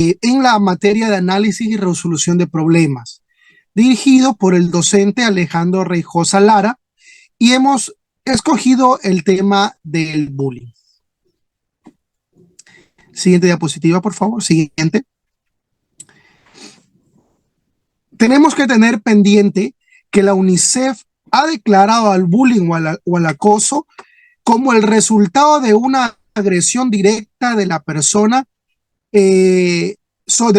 en la materia de análisis y resolución de problemas, dirigido por el docente Alejandro Reijosa Lara, y hemos escogido el tema del bullying. Siguiente diapositiva, por favor. Siguiente. Tenemos que tener pendiente que la UNICEF ha declarado al bullying o al acoso como el resultado de una agresión directa de la persona, de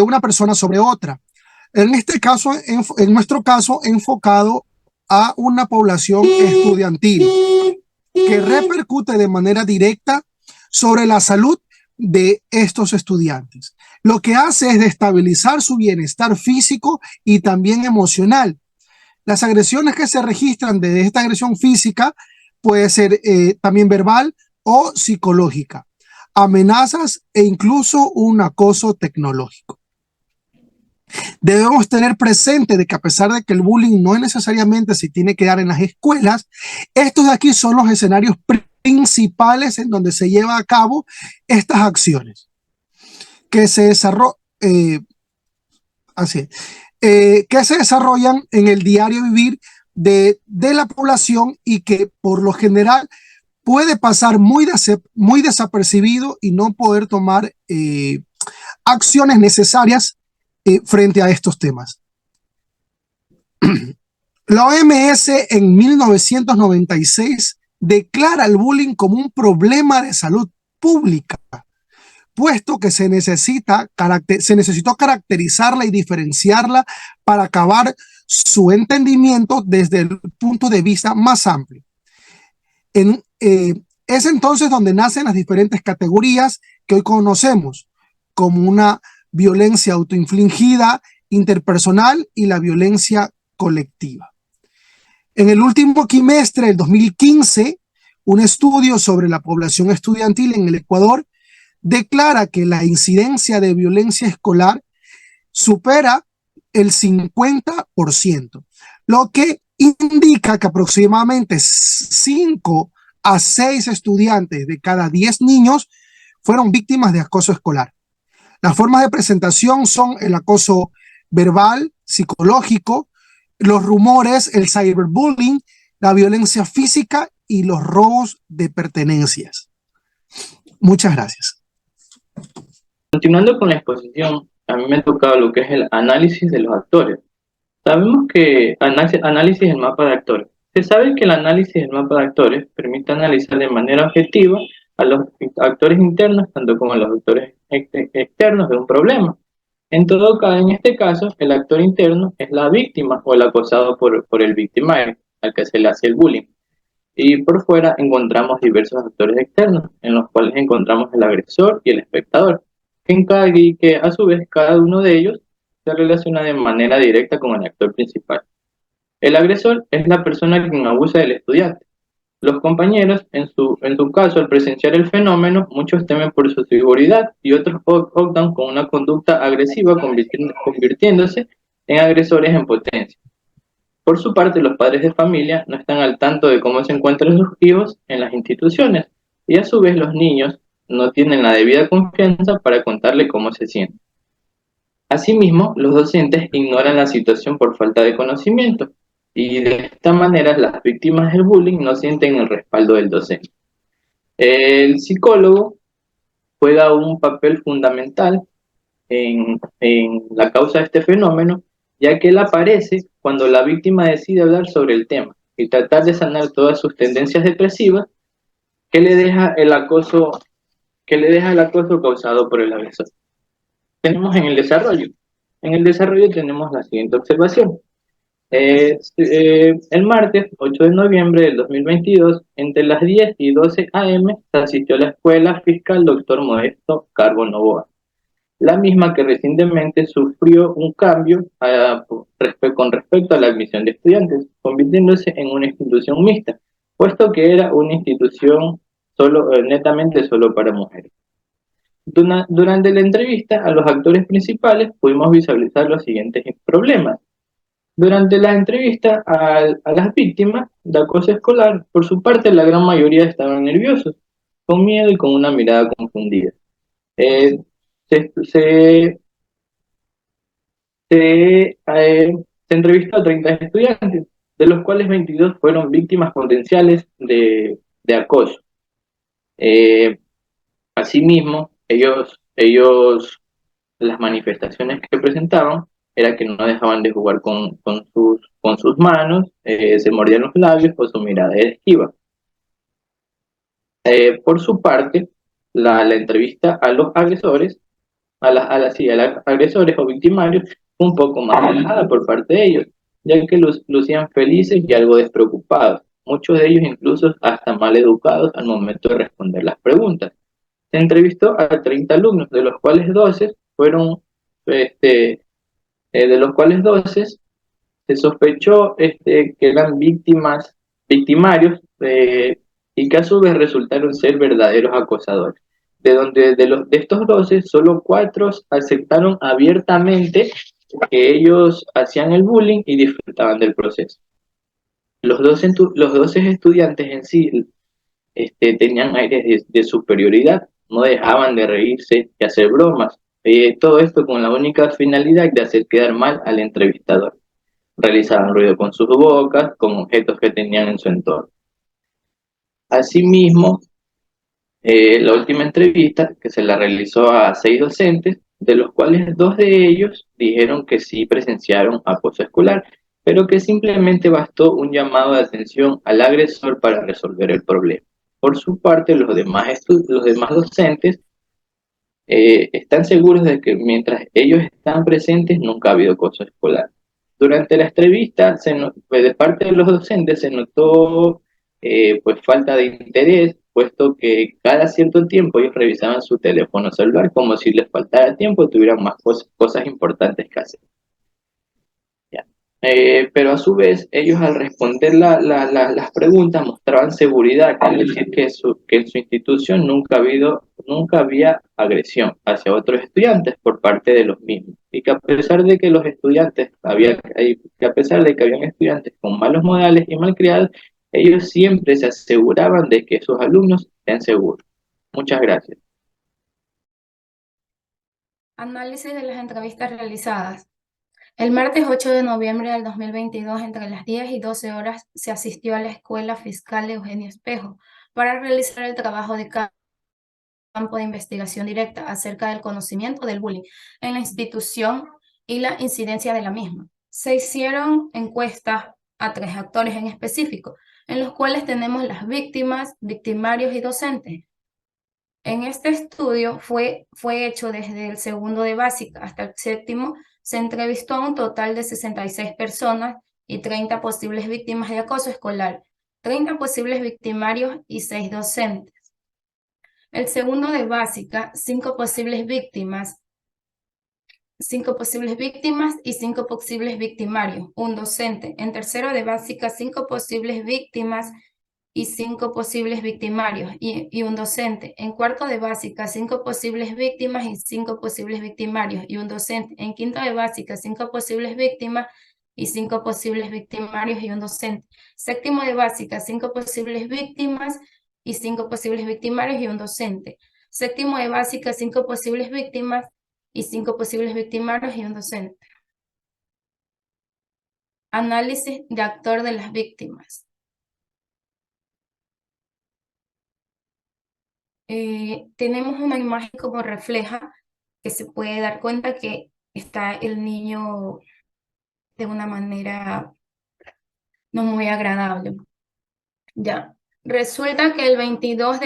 una persona sobre otra. En este caso, en nuestro caso, enfocado a una población estudiantil que repercute de manera directa sobre la salud de estos estudiantes. Lo que hace es destabilizar su bienestar físico y también emocional. Las agresiones que se registran de esta agresión física puede ser también verbal o psicológica, amenazas e incluso un acoso tecnológico. Debemos tener presente de que a pesar de que el bullying no es necesariamente se tiene que dar en las escuelas, estos de aquí son los escenarios principales en donde se lleva a cabo estas acciones que se desarrollan en el diario vivir de la población y que por lo general puede pasar muy desapercibido y no poder tomar acciones necesarias frente a estos temas. La OMS en 1996 declara el bullying como un problema de salud pública, puesto que se necesitó caracterizarla y diferenciarla para acabar su entendimiento desde el punto de vista más amplio. Es entonces donde nacen las diferentes categorías que hoy conocemos, como una violencia autoinfligida, interpersonal y la violencia colectiva. En el último quimestre del 2015, un estudio sobre la población estudiantil en el Ecuador declara que la incidencia de violencia escolar supera el 50%, lo que indica que aproximadamente 5 a 6 estudiantes de cada 10 niños fueron víctimas de acoso escolar. Las formas de presentación son el acoso verbal, psicológico, los rumores, el cyberbullying, la violencia física y los robos de pertenencias. Muchas gracias. Continuando con la exposición, a mí me ha tocado lo que es el análisis de los actores. Sabemos que análisis del mapa de actores. Se sabe que el análisis del mapa de actores permite analizar de manera objetiva a los actores internos, tanto como a los actores externos de un problema. En este caso, el actor interno es la víctima o el acosado por el victimario, al que se le hace el bullying. Y por fuera encontramos diversos actores externos, en los cuales encontramos el agresor y el espectador, y que a su vez cada uno de ellos se relaciona de manera directa con el actor principal. El agresor es la persona quien abusa del estudiante. Los compañeros, en su caso, al presenciar el fenómeno, muchos temen por su seguridad y otros optan con una conducta agresiva, convirtiéndose en agresores en potencia. Por su parte, los padres de familia no están al tanto de cómo se encuentran sus hijos en las instituciones y a su vez los niños no tienen la debida confianza para contarle cómo se sienten. Asimismo, los docentes ignoran la situación por falta de conocimiento y de esta manera las víctimas del bullying no sienten el respaldo del docente. El psicólogo juega un papel fundamental en la causa de este fenómeno, ya que él aparece cuando la víctima decide hablar sobre el tema y tratar de sanar todas sus tendencias depresivas que le deja el acoso causado por el agresor. Tenemos en el desarrollo. En el desarrollo tenemos la siguiente observación. El martes 8 de noviembre del 2022, entre las 10 y 12 a.m., se asistió a la escuela fiscal Dr. Modesto Carbo Novoa, la misma que recientemente sufrió un cambio con respecto a la admisión de estudiantes, convirtiéndose en una institución mixta, puesto que era una institución netamente solo para mujeres. Durante la entrevista a los actores principales pudimos visualizar los siguientes problemas. Durante la entrevista a las víctimas de acoso escolar, por su parte la gran mayoría estaban nerviosos, con miedo y con una mirada confundida. Se se entrevistó a 30 estudiantes, de los cuales 22 fueron víctimas potenciales de acoso. Eh, Asimismo, las manifestaciones que presentaban era que no dejaban de jugar con sus manos, se mordían los labios o su mirada era esquiva. Por su parte, la entrevista a los agresores, a los agresores o victimarios, fue un poco más relajada por parte de ellos, ya que lucían felices y algo despreocupados, muchos de ellos incluso hasta mal educados al momento de responder las preguntas. Se entrevistó a 30 alumnos, de los cuales 12 fueron, de los cuales 12 se sospechó que eran victimarios, y que a su vez resultaron ser verdaderos acosadores. De estos 12, solo 4 aceptaron abiertamente que ellos hacían el bullying y disfrutaban del proceso. Los 12 estudiantes en sí tenían aires de superioridad, no dejaban de reírse y hacer bromas. Todo esto con la única finalidad de hacer quedar mal al entrevistador. Realizaban ruido con sus bocas, con objetos que tenían en su entorno. Asimismo, la última entrevista, que se la realizó a 6 docentes, de los cuales 2 de ellos dijeron que sí presenciaron acoso escolar, pero que simplemente bastó un llamado de atención al agresor para resolver el problema. Por su parte, los demás docentes están seguros de que mientras ellos están presentes nunca ha habido acoso escolar. Durante la entrevista, de parte de los docentes se notó pues falta de interés, puesto que cada cierto tiempo ellos revisaban su teléfono celular como si les faltara tiempo y tuvieran más cosas importantes que hacer. Ya. Pero a su vez, ellos al responder las preguntas mostraban seguridad, al decir que en su institución nunca había agresión hacia otros estudiantes por parte de los mismos, y que a pesar de que a pesar de que habían estudiantes con malos modales y malcriados, ellos siempre se aseguraban de que sus alumnos estén seguros. Muchas gracias. Análisis de las entrevistas realizadas. El martes 8 de noviembre del 2022, entre las 10 y 12 horas, se asistió a la Escuela Fiscal Eugenio Espejo para realizar el trabajo de campo de investigación directa acerca del conocimiento del bullying en la institución y la incidencia de la misma. Se hicieron encuestas a 3 actores en específico, en los cuales tenemos las víctimas, victimarios y docentes. En este estudio fue hecho desde el segundo de básica hasta el séptimo. Se entrevistó a un total de 66 personas y 30 posibles víctimas de acoso escolar, 30 posibles victimarios y 6 docentes. El segundo de básica, 5 posibles víctimas y 5 posibles victimarios, un docente. En tercero de básica, 5 posibles víctimas y 5 posibles victimarios y un docente. En cuarto de básica, 5 posibles víctimas y 5 posibles victimarios y un docente. En quinto de básica, 5 posibles víctimas y 5 posibles victimarios y un docente. Séptimo de básica, 5 posibles víctimas y 5 posibles victimarios y un docente. Séptimo de básica, 5 posibles víctimas y 5 posibles victimarios y un docente. Análisis de actor de las víctimas. Tenemos una imagen como refleja, que se puede dar cuenta que está el niño de una manera no muy agradable. Ya. Resulta que el 22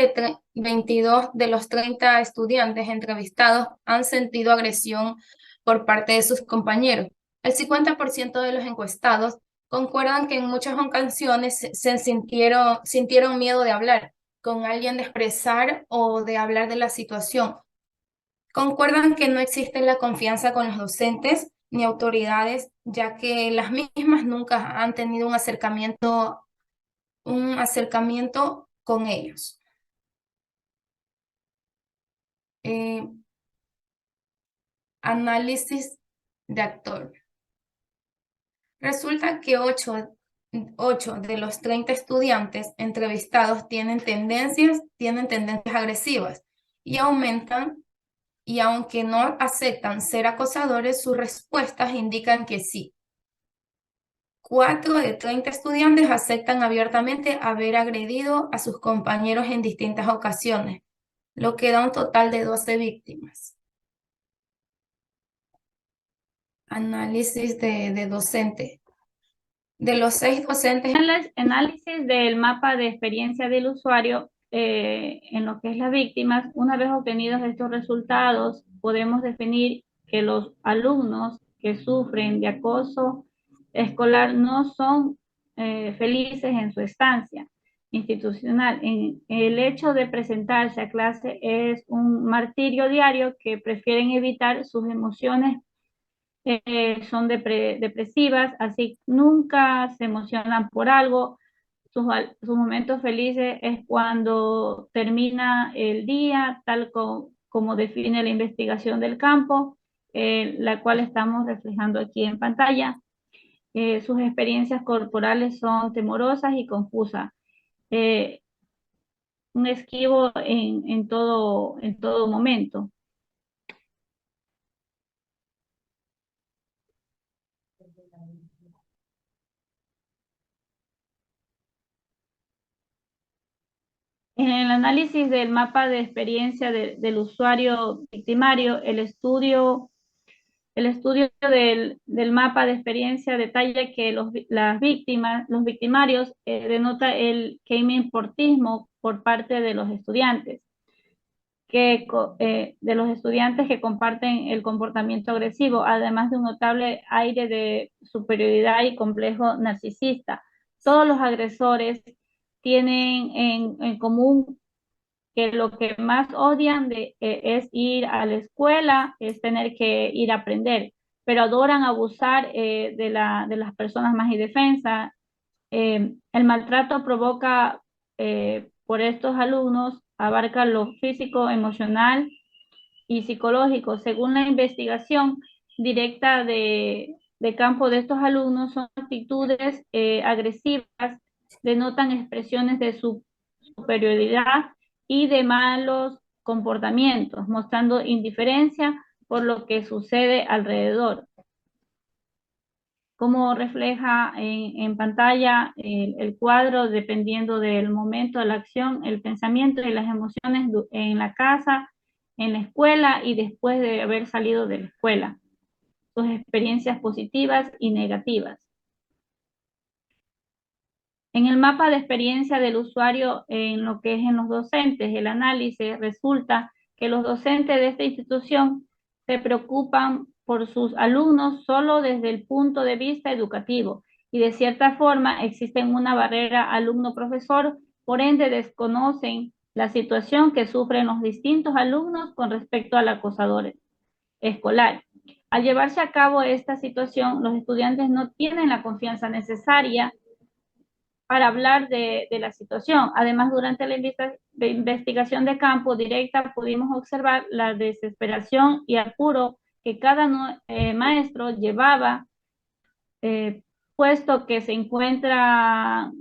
de los 30 estudiantes entrevistados han sentido agresión por parte de sus compañeros. El 50% de los encuestados concuerdan que en muchas ocasiones sintieron miedo de hablar con alguien, de expresar o de hablar de la situación. Concuerdan que no existe la confianza con los docentes ni autoridades, ya que las mismas nunca han tenido un acercamiento con ellos. Análisis de actor. Resulta que 8 de los 30 estudiantes entrevistados tienen tendencias agresivas y aumentan y aunque no aceptan ser acosadores, sus respuestas indican que sí. 4 de 30 estudiantes aceptan abiertamente haber agredido a sus compañeros en distintas ocasiones, lo que da un total de 12 víctimas. Análisis de docente. De los 6 docentes, Análisis del mapa de experiencia del usuario en lo que es las víctimas. Una vez obtenidos estos resultados, podemos definir que los alumnos que sufren de acoso escolar no son felices en su estancia institucional. El hecho de presentarse a clase es un martirio diario, que prefieren evitar sus emociones, son depresivas, así nunca se emocionan por algo. Sus momentos felices es cuando termina el día, tal como define la investigación del campo, la cual estamos reflejando aquí en pantalla. Sus experiencias corporales son temorosas y confusas. Un esquivo en todo momento. En el análisis del mapa de experiencia del usuario victimario, el estudio del mapa de experiencia detalla que las víctimas, los victimarios, denota el portismo por parte de los estudiantes, de los estudiantes que comparten el comportamiento agresivo, además de un notable aire de superioridad y complejo narcisista. Todos los agresores tienen en común que lo que más odian es ir a la escuela, es tener que ir a aprender, pero adoran abusar de las personas más indefensas. El maltrato provoca por estos alumnos abarca lo físico, emocional y psicológico. Según la investigación directa de campo de estos alumnos, son actitudes agresivas, denotan expresiones de su superioridad y de malos comportamientos, mostrando indiferencia por lo que sucede alrededor. Como refleja en pantalla el cuadro, dependiendo del momento de la acción, el pensamiento y las emociones en la casa, en la escuela y después de haber salido de la escuela, sus experiencias positivas y negativas. En el mapa de experiencia del usuario en lo que es en los docentes, el análisis resulta que los docentes de esta institución se preocupan por sus alumnos solo desde el punto de vista educativo y de cierta forma existen una barrera alumno-profesor, por ende desconocen la situación que sufren los distintos alumnos con respecto al acosador escolar. Al llevarse a cabo esta situación, los estudiantes no tienen la confianza necesaria para hablar de la situación. Además, durante la investigación de campo directa pudimos observar la desesperación y apuro que cada maestro llevaba, puesto que se encuentra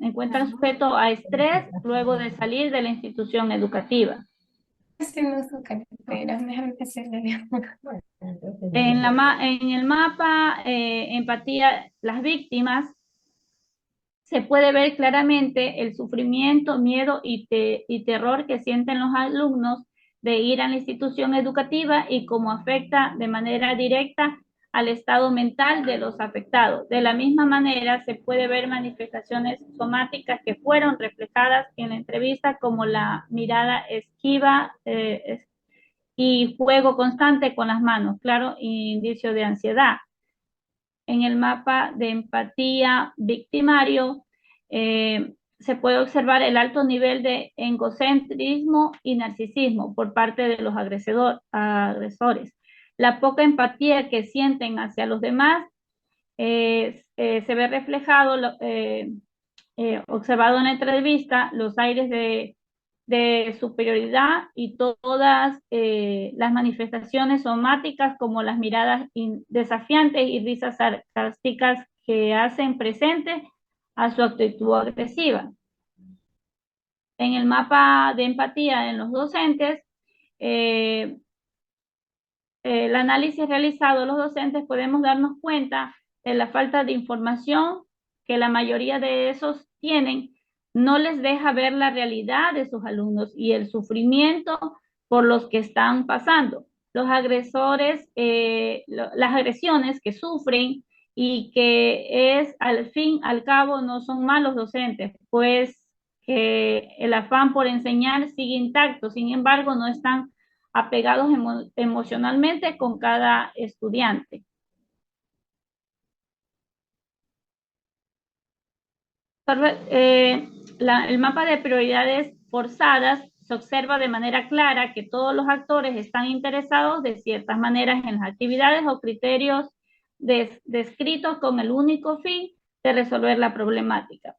sujeto a estrés luego de salir de la institución educativa. En el mapa empatía, las víctimas, se puede ver claramente el sufrimiento, miedo y terror que sienten los alumnos de ir a la institución educativa y cómo afecta de manera directa al estado mental de los afectados. De la misma manera, se puede ver manifestaciones somáticas que fueron reflejadas en la entrevista, como la mirada esquiva y juego constante con las manos, claro, indicio de ansiedad. En el mapa de empatía victimario, se puede observar el alto nivel de egocentrismo y narcisismo por parte de los agresores. La poca empatía que sienten hacia los demás se ve reflejado, observado en la entrevista, los aires de superioridad y todas las manifestaciones somáticas, como las miradas desafiantes y risas sarcásticas que hacen presente a su actitud agresiva. En el mapa de empatía en los docentes, el análisis realizado, los docentes podemos darnos cuenta de la falta de información que la mayoría de esos tienen, no les deja ver la realidad de sus alumnos y el sufrimiento por los que están pasando. Los agresores, las agresiones que sufren y que al fin, al cabo, no son malos docentes, pues que el afán por enseñar sigue intacto, sin embargo, no están apegados emocionalmente con cada estudiante. El mapa de prioridades forzadas se observa de manera clara que todos los actores están interesados de ciertas maneras en las actividades o criterios descritos con el único fin de resolver la problemática.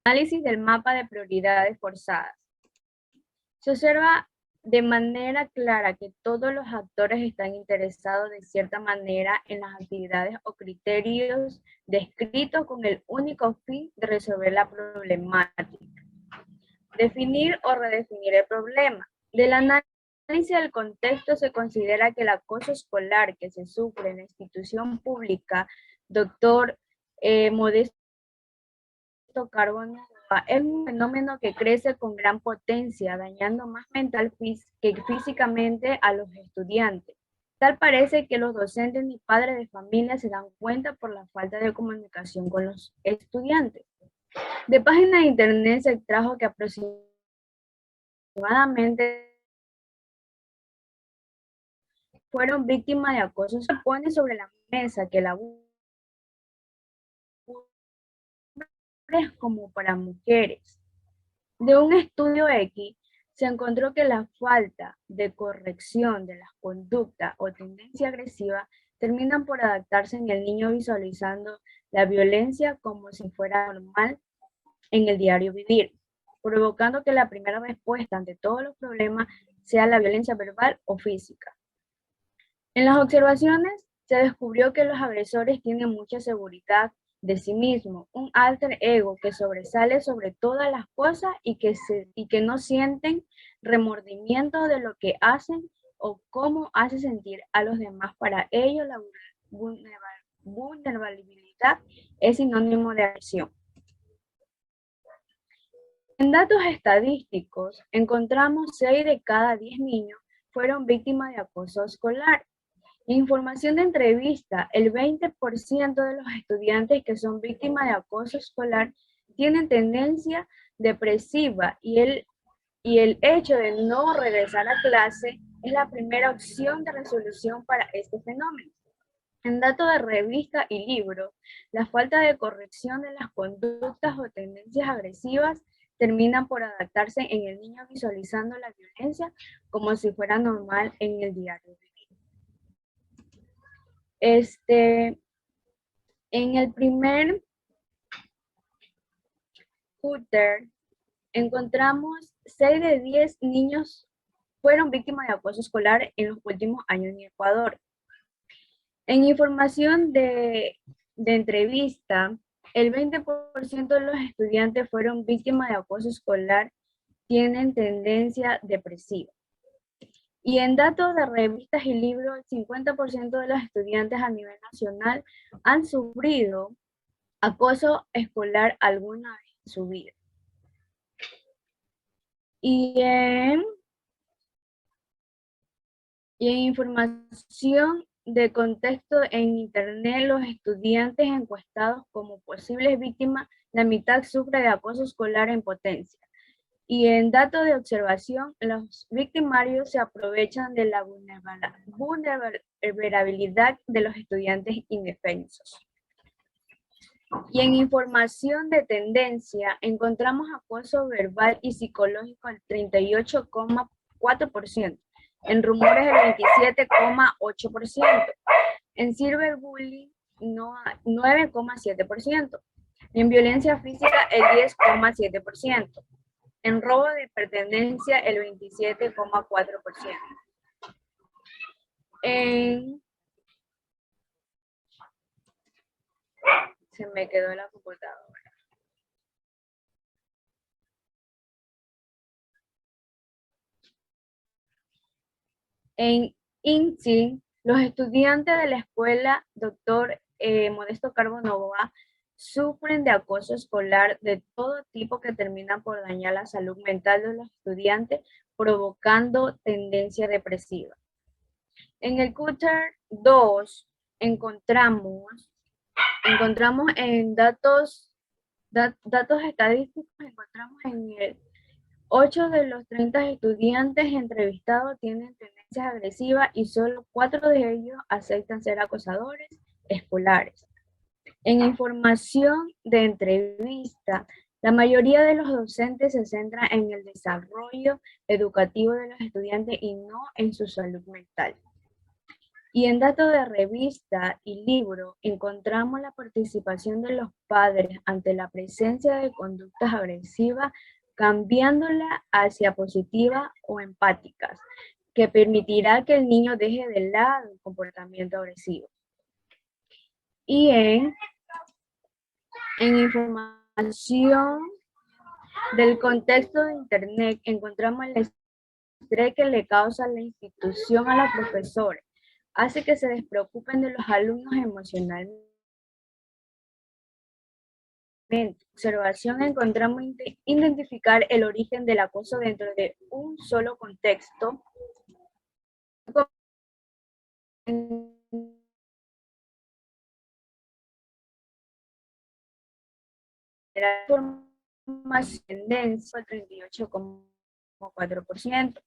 Análisis del mapa de prioridades forzadas. Se observa de manera clara que todos los actores están interesados de cierta manera en las actividades o criterios descritos con el único fin de resolver la problemática. Definir o redefinir el problema. Del análisis del contexto se considera que el acoso escolar que se sufre en la institución pública, doctor Modesto Carbonell, es un fenómeno que crece con gran potencia, dañando más mental que físicamente a los estudiantes. Tal parece que los docentes ni padres de familia se dan cuenta por la falta de comunicación con los estudiantes. De páginas de internet se extrajo que aproximadamente fueron víctimas de acoso. Se pone sobre la mesa que el abuso es como para mujeres. De un estudio X se encontró que la falta de corrección de las conductas o tendencia agresiva terminan por adaptarse en el niño visualizando la violencia como si fuera normal en el diario vivir, provocando que la primera respuesta ante todos los problemas sea la violencia verbal o física. En las observaciones se descubrió que los agresores tienen mucha seguridad de sí mismo, un alter ego que sobresale sobre todas las cosas y que no sienten remordimiento de lo que hacen o cómo hace sentir a los demás. Para ellos la vulnerabilidad es sinónimo de agresión. En datos estadísticos encontramos 6 de cada 10 niños fueron víctimas de acoso escolar. Información de entrevista, el 20% de los estudiantes que son víctimas de acoso escolar tienen tendencia depresiva y el hecho de no regresar a clase es la primera opción de resolución para este fenómeno. En datos de revista y libro, la falta de corrección de las conductas o tendencias agresivas terminan por adaptarse en el niño visualizando la violencia como si fuera normal en el diario vivir. En el primer footer encontramos 6 de 10 niños fueron víctimas de acoso escolar en los últimos años en Ecuador. En información de entrevista, el 20% de los estudiantes fueron víctimas de acoso escolar, tienen tendencia depresiva. Y en datos de revistas y libros, el 50% de los estudiantes a nivel nacional han sufrido acoso escolar alguna vez en su vida. Y en información de contexto en internet, los estudiantes encuestados como posibles víctimas, la mitad sufre de acoso escolar en potencia. Y en datos de observación, los victimarios se aprovechan de la vulnerabilidad de los estudiantes indefensos. Y en información de tendencia, encontramos acoso verbal y psicológico al 38,4%, en rumores el 27,8%, en cyberbullying 9,7%, y en violencia física el 10,7%. En robo de pertenencia, el 27,4%. Se me quedó la computadora. En INSI, los estudiantes de la escuela Dr. Modesto Carbo Novoa sufren de acoso escolar de todo tipo que termina por dañar la salud mental de los estudiantes, provocando tendencia depresiva. En el Cutter 2 encontramos en datos estadísticos, encontramos en el 8 de los 30 estudiantes entrevistados tienen tendencias agresivas y solo 4 de ellos aceptan ser acosadores escolares. En información de entrevista, la mayoría de los docentes se centra en el desarrollo educativo de los estudiantes y no en su salud mental. Y en datos de revista y libro encontramos la participación de los padres ante la presencia de conductas agresivas, cambiándola hacia positivas o empáticas, que permitirá que el niño deje de lado el comportamiento agresivo. Y en información del contexto de Internet encontramos el estrés que le causa la institución a los profesores, hace que se despreocupen de los alumnos emocionalmente. Observación encontramos identificar el origen del acoso dentro de un solo contexto. La tendencia al 38,4%.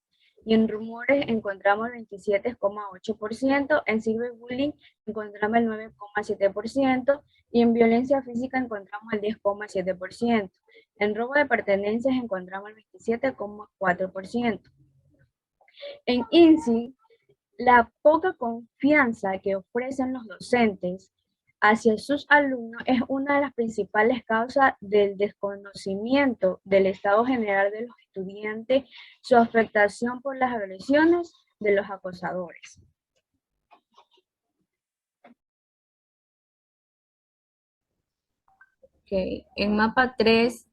Y en rumores encontramos el 27,8%, en cyberbullying encontramos el 9,7% y en violencia física encontramos el 10,7%. En robo de pertenencias encontramos el 27,4%. En INSI, la poca confianza que ofrecen los docentes hacia sus alumnos es una de las principales causas del desconocimiento del estado general de los estudiantes, su afectación por las agresiones de los acosadores. Okay. En mapa 3,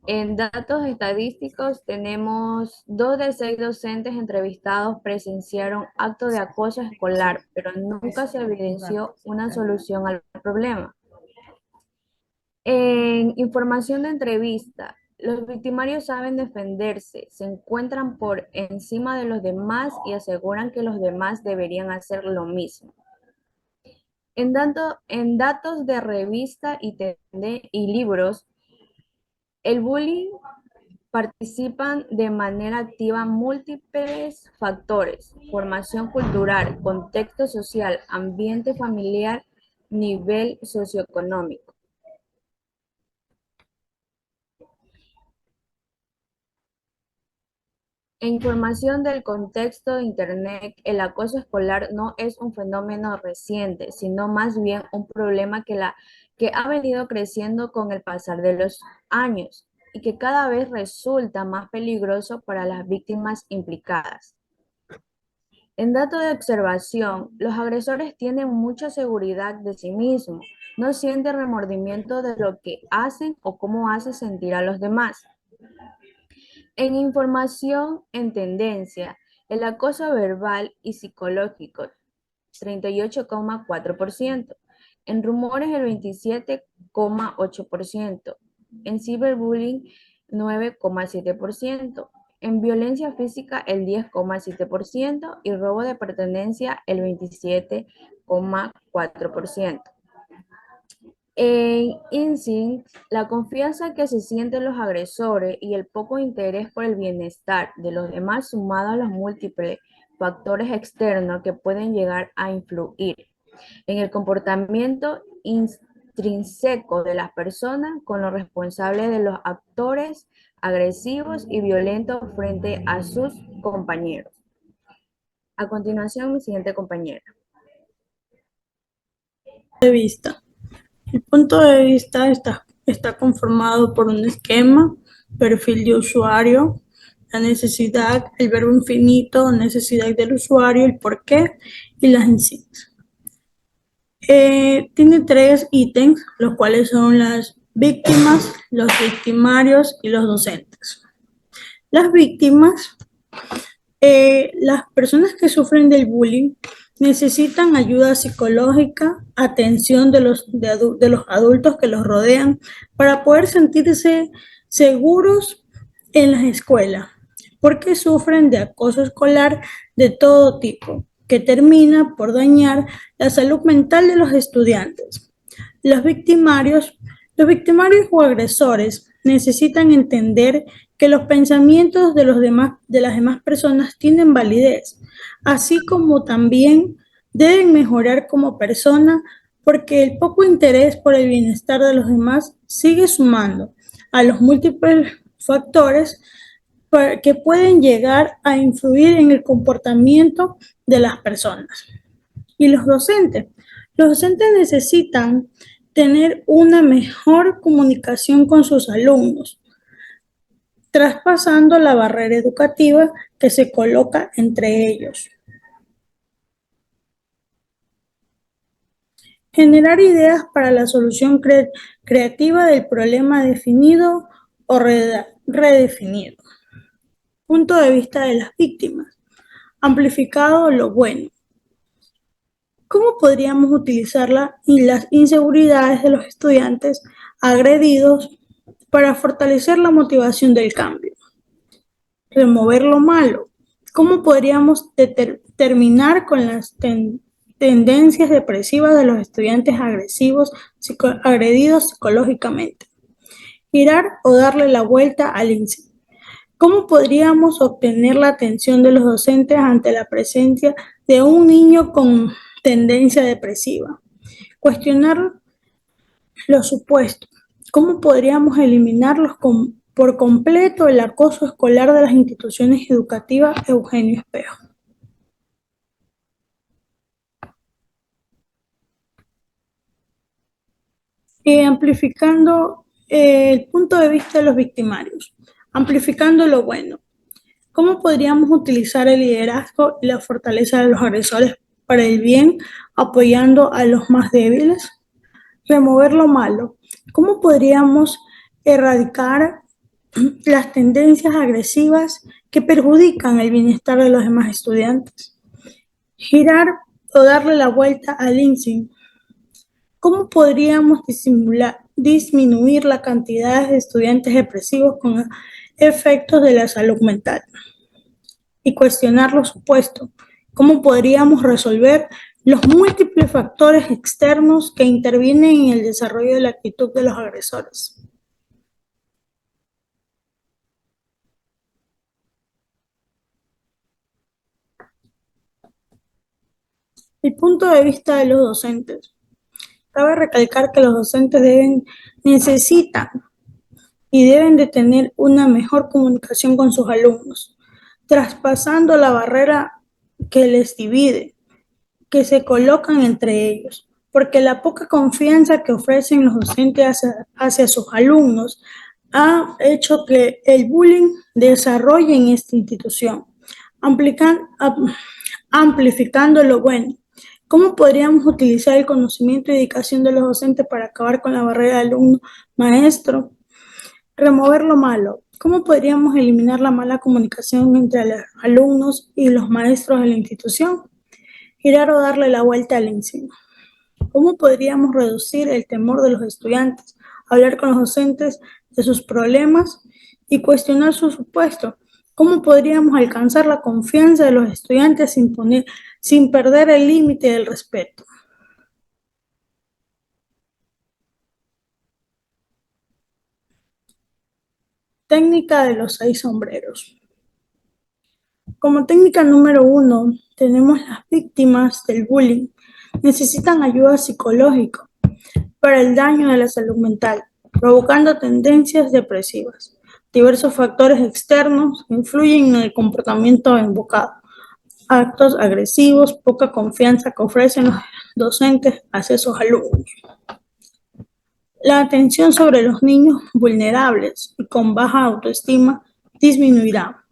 en datos estadísticos tenemos 2 de 6 docentes entrevistados presenciaron actos de acoso escolar, pero nunca se evidenció una solución al problema. En información de entrevista, los victimarios saben defenderse, se encuentran por encima de los demás y aseguran que los demás deberían hacer lo mismo. En datos de revista y libros, el bullying participan de manera activa múltiples factores: formación cultural, contexto social, ambiente familiar, nivel socioeconómico. En información del contexto de Internet, el acoso escolar no es un fenómeno reciente, sino más bien un problema que ha venido creciendo con el pasar de los años y que cada vez resulta más peligroso para las víctimas implicadas. En datos de observación, los agresores tienen mucha seguridad de sí mismos, no sienten remordimiento de lo que hacen o cómo hace sentir a los demás. En información en tendencia, el acoso verbal y psicológico, 38,4%. En rumores, el 27,8%. En ciberbullying, 9,7%. En violencia física, el 10,7%. Y robo de pertenencia, el 27,4%. En INSI, la confianza que se sienten los agresores y el poco interés por el bienestar de los demás sumado a los múltiples factores externos que pueden llegar a influir en el comportamiento intrínseco de las personas con los responsables de los actores agresivos y violentos frente a sus compañeros. A continuación, mi siguiente compañera. El punto de vista está conformado por un esquema, perfil de usuario, la necesidad, el verbo infinito, necesidad del usuario, el porqué y las insignias. Tiene 3 ítems, los cuales son las víctimas, los victimarios y los docentes. Las víctimas Las personas que sufren del bullying necesitan ayuda psicológica, atención de los adultos que los rodean para poder sentirse seguros en las escuelas, porque sufren de acoso escolar de todo tipo, que termina por dañar la salud mental de los estudiantes. Los victimarios, los victimarios o agresores necesitan entender que los pensamientos de las demás personas tienen validez, así como también deben mejorar como persona, porque el poco interés por el bienestar de los demás sigue sumando a los múltiples factores que pueden llegar a influir en el comportamiento de las personas. Y los docentes necesitan tener una mejor comunicación con sus alumnos, traspasando la barrera educativa que se coloca entre ellos. Generar ideas para la solución creativa del problema definido o redefinido. Punto de vista de las víctimas. Amplificado lo bueno. ¿Cómo podríamos utilizar las inseguridades de los estudiantes agredidos para fortalecer la motivación del cambio? Remover lo malo. ¿Cómo podríamos terminar con las tendencias depresivas de los estudiantes agredidos psicológicamente? Girar o darle la vuelta al incidente. ¿Cómo podríamos obtener la atención de los docentes ante la presencia de un niño con tendencia depresiva? Cuestionar los supuestos. ¿Cómo podríamos eliminarlos por completo el acoso escolar de las instituciones educativas Eugenio Espejo? Amplificando el punto de vista de los victimarios, amplificando lo bueno. ¿Cómo podríamos utilizar el liderazgo y la fortaleza de los agresores para el bien, apoyando a los más débiles? Remover lo malo. ¿Cómo podríamos erradicar las tendencias agresivas que perjudican el bienestar de los demás estudiantes? Girar o darle la vuelta al incidente. ¿Cómo podríamos disminuir la cantidad de estudiantes depresivos con efectos de la salud mental? Y cuestionar los supuestos. ¿Cómo podríamos resolver los múltiples factores externos que intervienen en el desarrollo de la actitud de los agresores? El punto de vista de los docentes. Cabe recalcar que los docentes necesitan y deben de tener una mejor comunicación con sus alumnos, traspasando la barrera que les divide, que se colocan entre ellos, porque la poca confianza que ofrecen los docentes hacia sus alumnos ha hecho que el bullying desarrolle en esta institución, amplificando lo bueno. ¿Cómo podríamos utilizar el conocimiento y dedicación de los docentes para acabar con la barrera alumno-maestro? Remover lo malo. ¿Cómo podríamos eliminar la mala comunicación entre los alumnos y los maestros de la institución? Girar o darle la vuelta al incidente. ¿Cómo podríamos reducir el temor de los estudiantes? Hablar con los docentes de sus problemas y cuestionar sus supuestos. ¿Cómo podríamos alcanzar la confianza de los estudiantes sin perder el límite del respeto? Técnica de los 6 sombreros. Como técnica número 1, tenemos las víctimas del bullying. Necesitan ayuda psicológica para el daño de la salud mental, provocando tendencias depresivas. Diversos factores externos influyen en el comportamiento invocado. Actos agresivos, poca confianza que ofrecen los docentes hacia sus alumnos. La atención sobre los niños vulnerables y con baja autoestima disminuirá.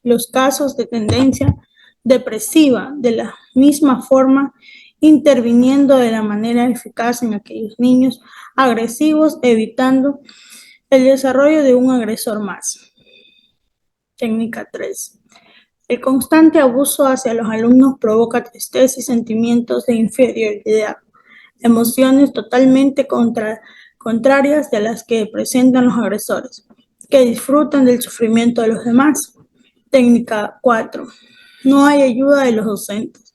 Los casos de tendencia depresiva de la misma forma, interviniendo de la manera eficaz en aquellos niños agresivos, evitando el desarrollo de un agresor más. Técnica 3. El constante abuso hacia los alumnos provoca tristeza y sentimientos de inferioridad, emociones totalmente contrarias de las que presentan los agresores, que disfrutan del sufrimiento de los demás. Técnica 4. No hay ayuda de los docentes.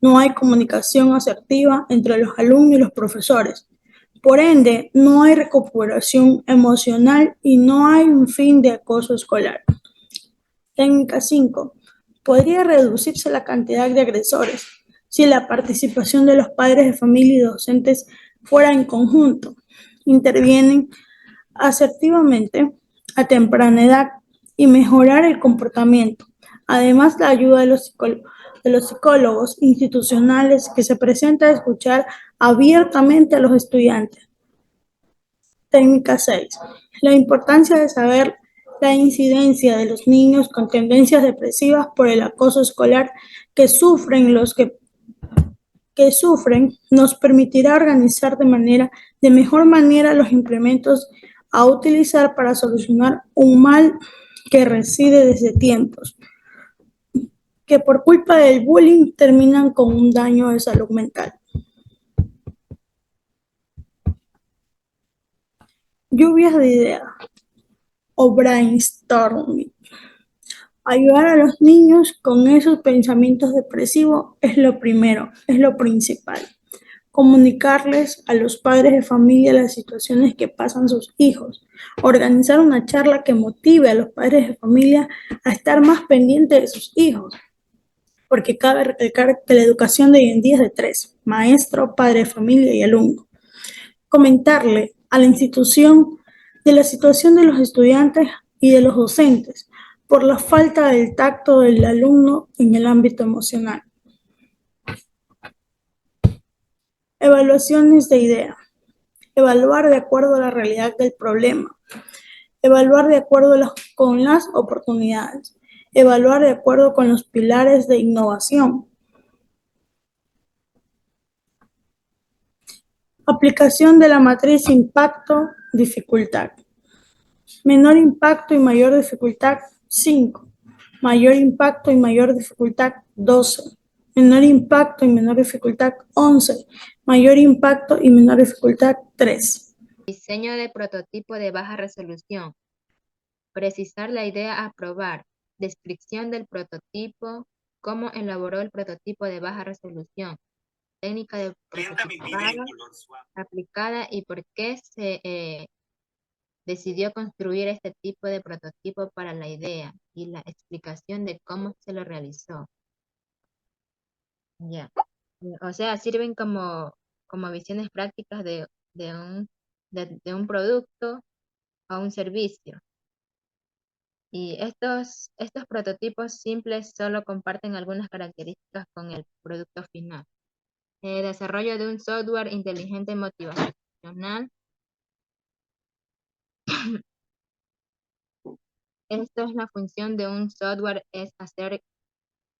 No hay comunicación asertiva entre los alumnos y los profesores. Por ende, no hay recuperación emocional y no hay un fin de acoso escolar. Técnica 5. Podría reducirse la cantidad de agresores si la participación de los padres de familia y docentes fuera en conjunto. Intervienen asertivamente a temprana edad y mejorar el comportamiento. Además, la ayuda de los psicólogos institucionales que se presenta a escuchar abiertamente a los estudiantes. Técnica 6. La importancia de saber la incidencia de los niños con tendencias depresivas por el acoso escolar que sufren nos permitirá organizar de mejor manera los implementos a utilizar para solucionar un mal que reside desde tiempos, que por culpa del bullying terminan con un daño de salud mental. Lluvias de ideas o brainstorming. Ayudar a los niños con esos pensamientos depresivos es lo primero, es lo principal. Comunicarles a los padres de familia las situaciones que pasan sus hijos. Organizar una charla que motive a los padres de familia a estar más pendientes de sus hijos. Porque cabe recalcar que la educación de hoy en día es de 3: maestro, padre de familia y alumno. Comentarle a la institución de la situación de los estudiantes y de los docentes por la falta del tacto del alumno en el ámbito emocional. Evaluaciones de idea. Evaluar de acuerdo a la realidad del problema. Evaluar de acuerdo con las oportunidades. Evaluar de acuerdo con los pilares de innovación. Aplicación de la matriz impacto-dificultad. Menor impacto y mayor dificultad, 5. Mayor impacto y mayor dificultad, 12. Menor impacto y menor dificultad, 11. Mayor impacto y menor dificultad, 3. Diseño de prototipo de baja resolución. Precisar la idea a probar. Descripción del prototipo. Cómo elaboró el prototipo de baja resolución. Técnica de prototipado aplicada y por qué se decidió construir este tipo de prototipo para la idea y la explicación de cómo se lo realizó. Ya. O sea, sirven como visiones prácticas de un producto o un servicio. Y estos prototipos simples solo comparten algunas características con el producto final. Desarrollo de un software inteligente motivacional. Esto es la función de un software, es hacer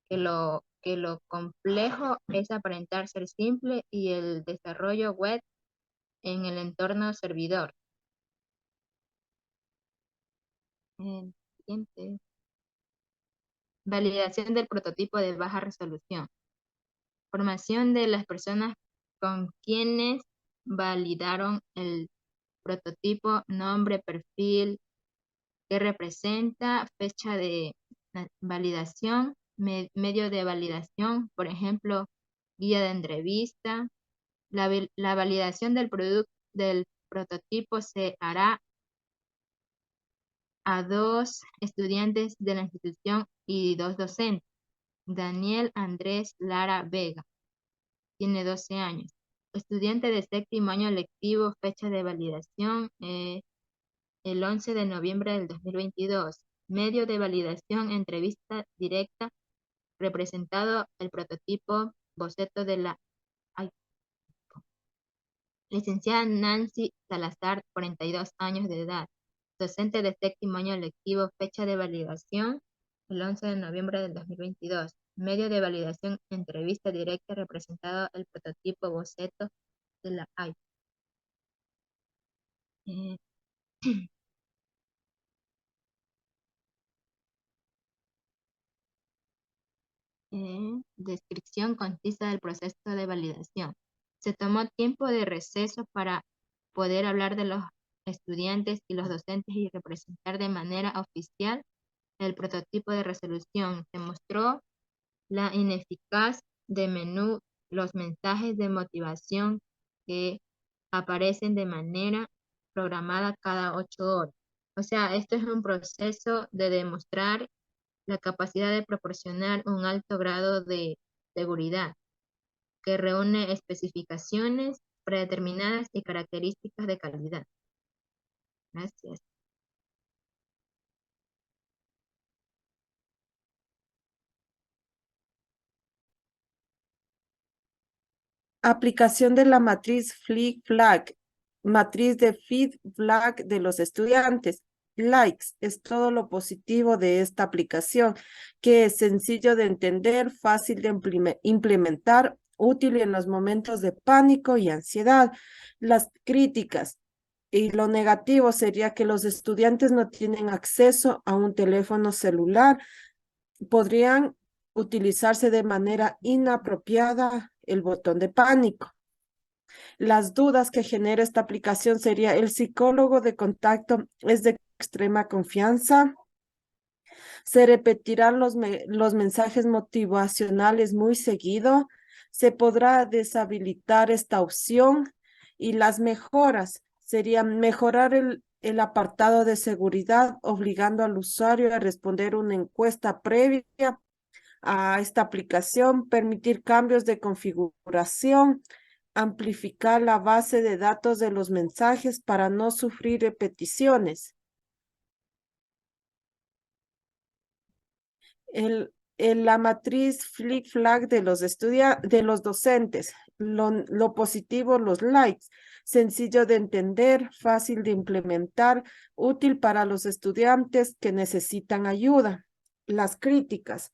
que lo complejo es aparentar ser simple y el desarrollo web en el entorno servidor. Siguiente. Validación del prototipo de baja resolución. Formación de las personas con quienes validaron el prototipo, nombre, perfil, que representa, fecha de validación, medio de validación, por ejemplo, guía de entrevista. La validación del prototipo se hará a 2 estudiantes de la institución y 2 docentes. Daniel Andrés Lara Vega, tiene 12 años. Estudiante de séptimo año lectivo, fecha de validación el 11 de noviembre del 2022. Medio de validación, entrevista directa, representado el prototipo, boceto de la licenciada Nancy Salazar, 42 años de edad. Docente de séptimo año lectivo, fecha de validación el 11 de noviembre del 2022. Medio de validación, entrevista directa, representado el prototipo, boceto de la AI. descripción concisa del proceso de validación. Se tomó tiempo de receso para poder hablar de los estudiantes y los docentes y representar de manera oficial el prototipo de resolución. Se mostró la ineficaz de menú, los mensajes de motivación que aparecen de manera programada cada 8 horas. O sea, esto es un proceso de demostrar la capacidad de proporcionar un alto grado de seguridad que reúne especificaciones predeterminadas y características de calidad. Gracias. Aplicación de la matriz Flick-Flag, matriz de feedback de los estudiantes. Likes es todo lo positivo de esta aplicación, que es sencillo de entender, fácil de implementar, útil en los momentos de pánico y ansiedad. Las críticas y lo negativo sería que los estudiantes no tienen acceso a un teléfono celular, podrían utilizarse de manera inapropiada el botón de pánico. Las dudas que genera esta aplicación sería: ¿el psicólogo de contacto es de extrema confianza? ¿Se repetirán los mensajes motivacionales muy seguido? ¿Se podrá deshabilitar esta opción? Y las mejoras serían mejorar el apartado de seguridad, obligando al usuario a responder una encuesta previa a esta aplicación, permitir cambios de configuración, amplificar la base de datos de los mensajes para no sufrir repeticiones. La matriz Flick-Flag de los docentes, lo positivo, los likes, sencillo de entender, fácil de implementar, útil para los estudiantes que necesitan ayuda. Las críticas: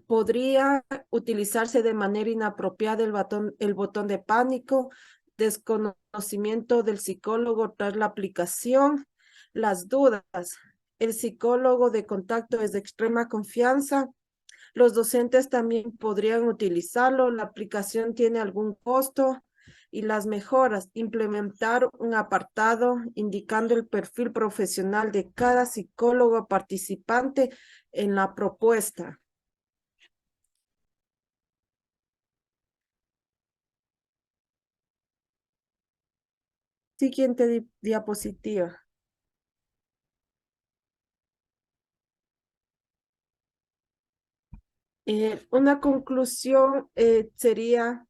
podría utilizarse de manera inapropiada el botón de pánico, desconocimiento del psicólogo tras la aplicación. Las dudas: el psicólogo de contacto es de extrema confianza. Los docentes también podrían utilizarlo. La aplicación tiene algún costo. Y las mejoras: implementar un apartado indicando el perfil profesional de cada psicólogo participante en la propuesta. Siguiente diapositiva. Una conclusión sería: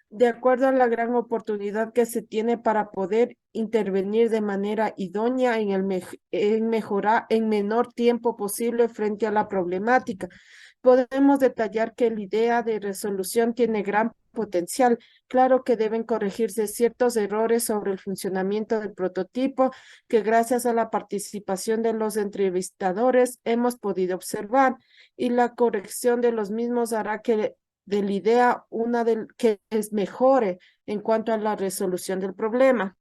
de acuerdo a la gran oportunidad que se tiene para poder intervenir de manera idónea en menor tiempo posible frente a la problemática, podemos detallar que la idea de resolución tiene gran potencial. Claro que deben corregirse ciertos errores sobre el funcionamiento del prototipo que gracias a la participación de los entrevistadores hemos podido observar, y la corrección de los mismos hará que de la idea que es mejore en cuanto a la resolución del problema.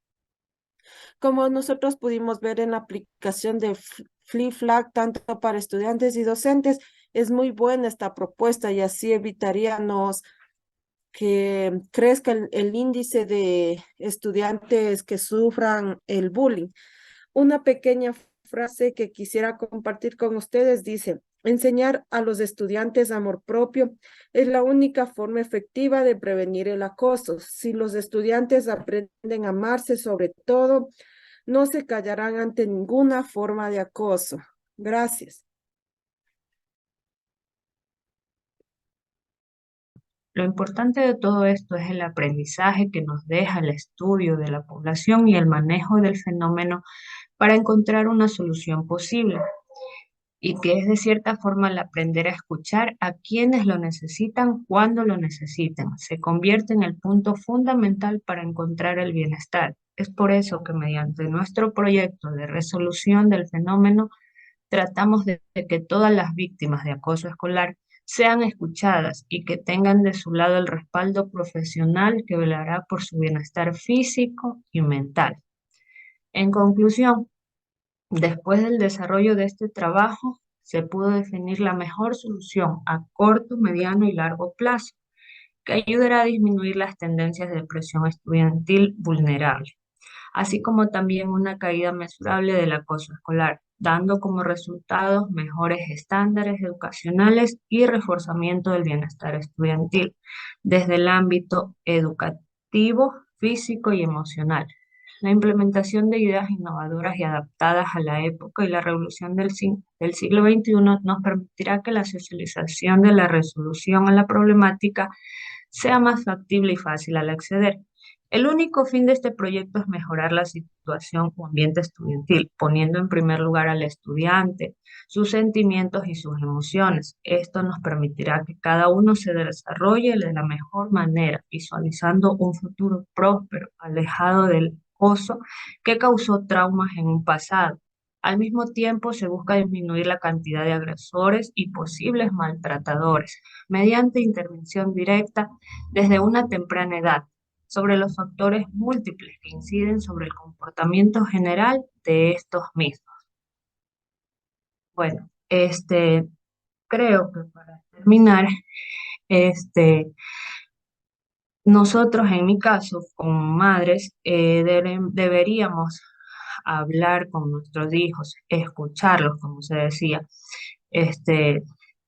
Como nosotros pudimos ver en la aplicación de Flick-Flag, tanto para estudiantes y docentes, es muy buena esta propuesta, y así evitaríamos que crezca el índice de estudiantes que sufran el bullying. Una pequeña frase que quisiera compartir con ustedes dice: enseñar a los estudiantes amor propio es la única forma efectiva de prevenir el acoso. Si los estudiantes aprenden a amarse sobre todo, no se callarán ante ninguna forma de acoso. Gracias. Lo importante de todo esto es el aprendizaje que nos deja el estudio de la población y el manejo del fenómeno para encontrar una solución posible, y que es de cierta forma el aprender a escuchar a quienes lo necesitan cuando lo necesitan. Se convierte en el punto fundamental para encontrar el bienestar. Es por eso que mediante nuestro proyecto de resolución del fenómeno tratamos de que todas las víctimas de acoso escolar sean escuchadas y que tengan de su lado el respaldo profesional que velará por su bienestar físico y mental. En conclusión, después del desarrollo de este trabajo, se pudo definir la mejor solución a corto, mediano y largo plazo, que ayudará a disminuir las tendencias de depresión estudiantil vulnerable, así como también una caída mesurable del acoso escolar, dando como resultados mejores estándares educacionales y reforzamiento del bienestar estudiantil desde el ámbito educativo, físico y emocional. La implementación de ideas innovadoras y adaptadas a la época y la revolución del siglo XXI nos permitirá que la socialización de la resolución a la problemática sea más factible y fácil al acceder. El único fin de este proyecto es mejorar la situación o ambiente estudiantil, poniendo en primer lugar al estudiante, sus sentimientos y sus emociones. Esto nos permitirá que cada uno se desarrolle de la mejor manera, visualizando un futuro próspero, alejado del acoso que causó traumas en un pasado. Al mismo tiempo, se busca disminuir la cantidad de agresores y posibles maltratadores mediante intervención directa desde una temprana edad sobre los factores múltiples que inciden sobre el comportamiento general de estos mismos. Bueno, creo que para terminar, nosotros en mi caso, como madres, deberíamos hablar con nuestros hijos, escucharlos, como se decía, este,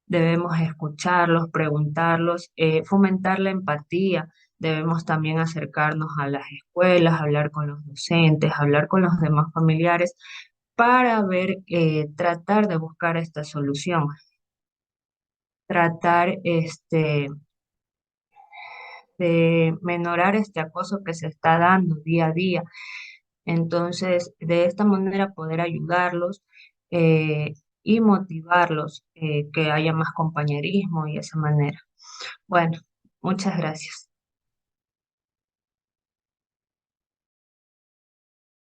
debemos escucharlos, preguntarlos, fomentar la empatía. Debemos también acercarnos a las escuelas, hablar con los docentes, hablar con los demás familiares para ver, tratar de buscar esta solución, tratar de menorar este acoso que se está dando día a día. Entonces, de esta manera poder ayudarlos y motivarlos, que haya más compañerismo y esa manera. Bueno, muchas gracias.